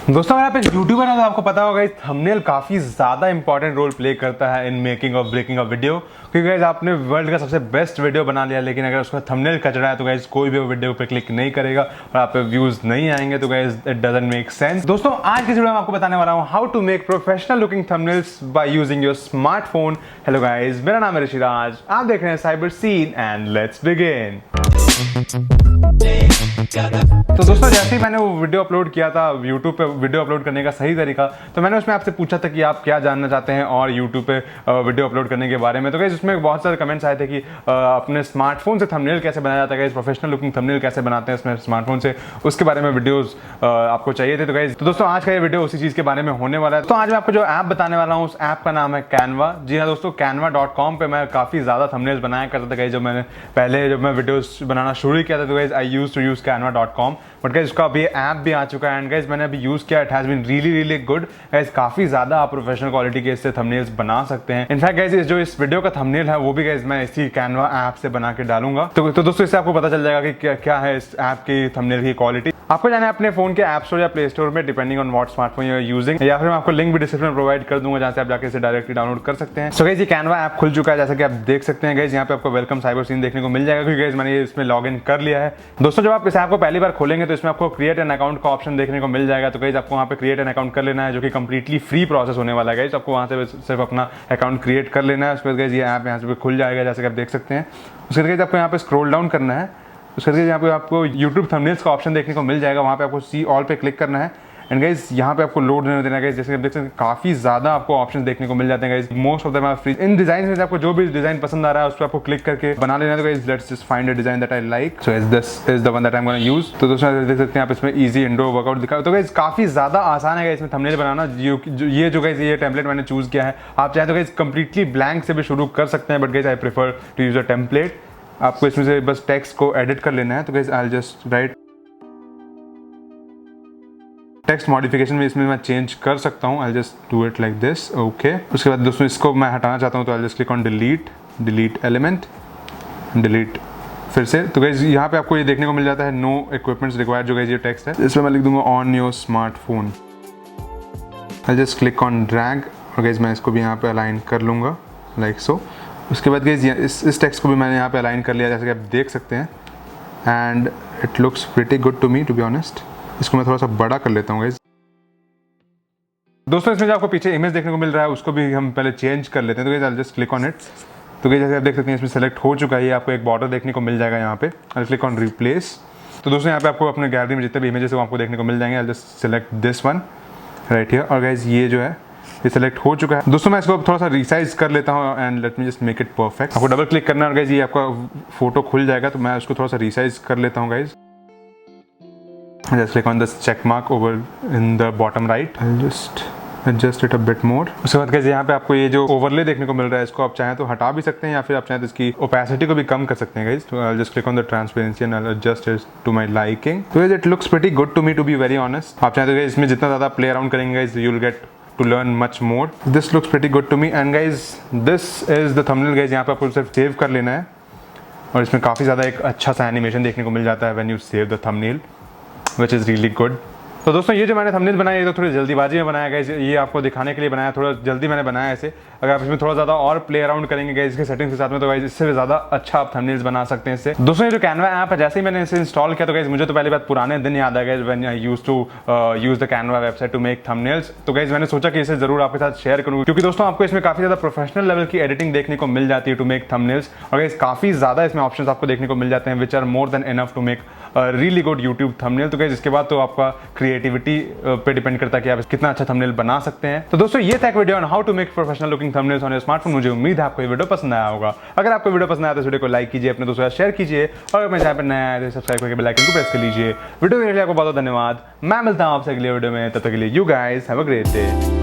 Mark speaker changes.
Speaker 1: दोस्तों अगर आप एक यूट्यूबर हैं तो आपको पता होगा थंबनेल काफ़ी ज़्यादा इंपॉर्टेंट रोल प्ले करता है इन मेकिंग और ब्रेकिंग ऑफ वीडियो। क्योंकि गाइस आपने वर्ल्ड का सबसे बेस्ट वीडियो बना लिया, लेकिन अगर उसका थंबनेल कचरा है तो गाइस कोई भी वो वीडियो पे क्लिक नहीं करेगा और आप पे व्यूज़ नहीं आएंगे, तो guys it doesn't make sense. दोस्तों आज की वीडियो में आपको बताने वाला हूँ how to make professional looking thumbnails by using your smartphone. Hello guys, मेरा नाम है ऋषिराज, आप देख रहे हैं Cyber Scene and let's begin. तो दोस्तों जैसे ही मैंने वो वीडियो अपलोड किया था YouTube पे, वीडियो अपलोड करने का सही तरीका, तो मैंने उसमें आपसे पूछा था कि आप क्या जानना चाहते हैं और YouTube पे वीडियो अपलोड करने के बारे में। तो गाइस उसमें बहुत सारे कमेंट्स आए थे कि अपने स्मार्टफोन से थंबनेल कैसे बनाया जाता है, प्रोफेशनल लुकिंग थंबनेल कैसे बनाते हैं इसमें स्मार्टफोन से, उसके बारे में वीडियोस आपको चाहिए थे। तो गाइस तो दोस्तों आज का ये वीडियो उसी चीज़ के बारे में होने वाला है। तो आज मैं आपको जो ऐप बताने वाला हूँ उस ऐप का नाम है कैनवा। जी हाँ दोस्तों, canva.com पे मैं काफ़ी ज़्यादा थंबनेल्स बनाया करता था गाइस। जब मैं वीडियोस बनाना शुरू किया था तो guys I used to use canva.com, but guys उसका अभी ऐप भी आ चुका है एंड गाइस मैंने अभी यूज किया, it has been really good guys. काफी ज्यादा आप प्रोफेशनल क्वालिटी के इससे थंबनेल्स बना सकते हैं। इनफैक्ट गाइस जो इस वीडियो का थंबनेल है वो भी गाइस मैं इसी कैनवा ऐप से बना के डालूंगा। तो दोस्तों इससे आपको पता चल जाएगा कि क्या है इस ऐप की थंबनेल की क्वालिटी। आपको जाना है अपने फोन के ऐप स्टोर या प्ले स्टोर में, depending on what smartphone you are using, या फिर मैं आपको लिंक भी डिस्क्रिप्शन में प्रोवाइड कर दूंगा जहां से आप जाके इसे डायरेक्टली डाउनलोड कर सकते हैं। सो गाइस ये कैनवा ऐप खुल चुका है, जैसा कि आप देख सकते हैं गाइस। यहाँ पे आपको वेलकम साइबर सीन देखने को मिल जाएगा क्योंकि गाइस मैंने इसमें लॉग इन कर लिया है। दोस्तों जब आप इस ऐप को पहली बार खोलेंगे तो इसमें आपको क्रिएट एन अकाउंट का ऑप्शन देखने को मिल जाएगा। तो गाइस आपको वहाँ पे क्रिएट एन अकाउंट कर लेना है, जो कि कंप्लीटली फ्री प्रोसेस होने वाला है गाइस। आपको वहाँ से सिर्फ अपना अकाउंट क्रिएट कर लेना है। उसके बाद गाइस ये ऐप यहाँ से खुल जाएगा जैसे कि आप देख सकते हैं। उसके बाद गाइस आपको यहाँ पे स्क्रॉल डाउन करना है। उसके बाद यहाँ पे आपको YouTube थंबनेल्स का ऑप्शन देखने को मिल जाएगा, वहाँ पे आपको सी ऑल पे क्लिक करना है एंड गाइस यहाँ पे आपको लोड नहीं देना है गाइस। जैसे आप देख सकते हैं काफी ज्यादा आपको ऑप्शंस देखने को मिल जाते हैं guys. Most of them are free. इन डिजाइन में से आपको जो भी डिजाइन पसंद आ रहा है उस पर आपको क्लिक करके बना लेना है। तो guys let's just find a design that I like, so this is the one that I am gonna use. तो दोस्तों देख सकते हैं आप इसमें इजी इंडोर वर्कआउट दिखा। तो गाइस काफी ज्यादा आसान है गाइस इसमें थंबनेल बनाना। ये टेम्पलेट मैंने चूज किया है। आप चाहे तो गाइस कंप्लीटली ब्लैंक से भी शुरू कर सकते हैं, but guys I prefer to use a template. आपको इसमें से बस टेक्स्ट को एडिट कर लेना है। तो guys I will just right text modification में इसमें मैं चेंज कर सकता हूँ। I just do it like this, okay. उसके बाद दोस्तों इसको मैं हटाना चाहता हूँ तो I just click on delete element, delete फिर से। तो गाइस यहाँ पे आपको ये देखने को मिल जाता है नो इक्विपमेंट्स रिक्वायर्ड, जो गाइस ये टेक्स्ट है। इसमें मैं लिख दूंगा on your smartphone. I just click on drag और गाइस मैं इसको भी यहाँ पे अलाइन कर लूँगा लाइक सो। उसके बाद गाइस इस टेक्स्ट को भी मैंने यहाँ पे अलाइन कर लिया जैसे कि आप देख सकते हैं and it looks pretty good to me to be honest. इसको मैं थोड़ा सा बड़ा कर लेता हूँ गाइस। दोस्तों इसमें जो आपको पीछे इमेज देखने को मिल रहा है उसको भी हम पहले चेंज कर लेते हैं। तो guys I just click on it. तो गाइस जैसे आप देख सकते हैं इसमें सेलेक्ट हो चुका है। आपको एक बॉर्डर देखने को मिल जाएगा यहाँ पे। I click on replace. तो दोस्तों यहाँ पे आपको अपने गैलरी में जितने भी इमेजेस है वो आपको देखने को मिल जाएंगे। I just select this one right here. और गाइस ये जो है ये सेलेक्ट हो चुका है। दोस्तों मैं इसको थोड़ा सा रिसाइज कर लेता हूँ and let me just make it perfect. आपको डबल क्लिक करना है और गाइस ये आपका फोटो खुल जाएगा। तो मैं उसको थोड़ा सा रिसाइज कर लेता हूँ guys. Just click on this check mark over in the bottom right. I'll just adjust it a bit more. उसके बाद गाइस यहाँ पे आपको ये जो ओवरले देखने को मिल रहा है इसको आप चाहें तो हटा भी सकते हैं या फिर आप चाहें तो इसकी ओपेसिटी को भी कम कर सकते हैं गाइस। तो I'll just click on the transparency and I'll adjust it to my liking. तो guys it looks pretty good to me to be very honest. आप चाहें तो गाइस इसमें जितना ज़्यादा प्ले अराउंड करेंगे guys you'll get to learn much more. This looks pretty good to me and guys this is the thumbnail guys। यहाँ पे आपको सिर्फ सेव कर लेना है और इसमें काफ़ी ज़्यादा एक अच्छा सा एनिमेशन देखने को मिल जाता है when you save the thumbnail, which is really good। तो दोस्तों ये जो मैंने थंबनेल बनाया ये तो थोड़ी जल्दीबाजी में बनाया गया, ये आपको दिखाने के लिए बनाया, थोड़ा जल्दी मैंने बनाया इसे। अगर आप इसमें थोड़ा ज़्यादा और प्ले अराउंड करेंगे गाइस इसके सेटिंग्स के साथ में तो गाइस इससे भी ज़्यादा अच्छा आप थंबनेल्स बना सकते हैं इससे। दोस्तों ये जो कैनवा ऐप है जैसे ही मैंने इसे इंस्टॉल किया तो गाइस मुझे तो पहली बात पुराने दिन याद आ गए when I used to use the Canva website to make thumbnails. तो गाइस मैंने सोचा कि इसे जरूर आपके साथ शेयर करूँ क्योंकि दोस्तों आपको इसमें काफ़ी ज़्यादा प्रोफेशनल लेवल की एडिटिंग देखने को मिल जाती है टू मेक थंबनेल्स। और गाइस काफ़ी ज़्यादा इसमें ऑप्शंस आपको देखने को मिल जाते हैं which are more than enough to make really good YouTube thumbnail. तो गाइस इसके बाद तो आपका क्रिएटिविटी पे डिपेंड करता है कि आप कितना अच्छा थंबनेल बना सकते हैं। तो दोस्तों ये था एक video on how to make professional looking thumbnails on your smartphone. मुझे उम्मीद है आपको ये वीडियो पसंद आया होगा। अगर आपको वीडियो पसंद आया तो इस वीडियो को लाइक कीजिए, अपने दोस्तों के साथ शेयर कीजिए और अगर मेरे चैनल पर नया है तो सब्सक्राइब करके बेल आइकन को प्रेस कर लीजिए। वीडियो के लिए आपको बहुत धन्यवाद। मैं मिलता हूं आपसे अगले वीडियो में, तब तक के लिए you guys have a great day.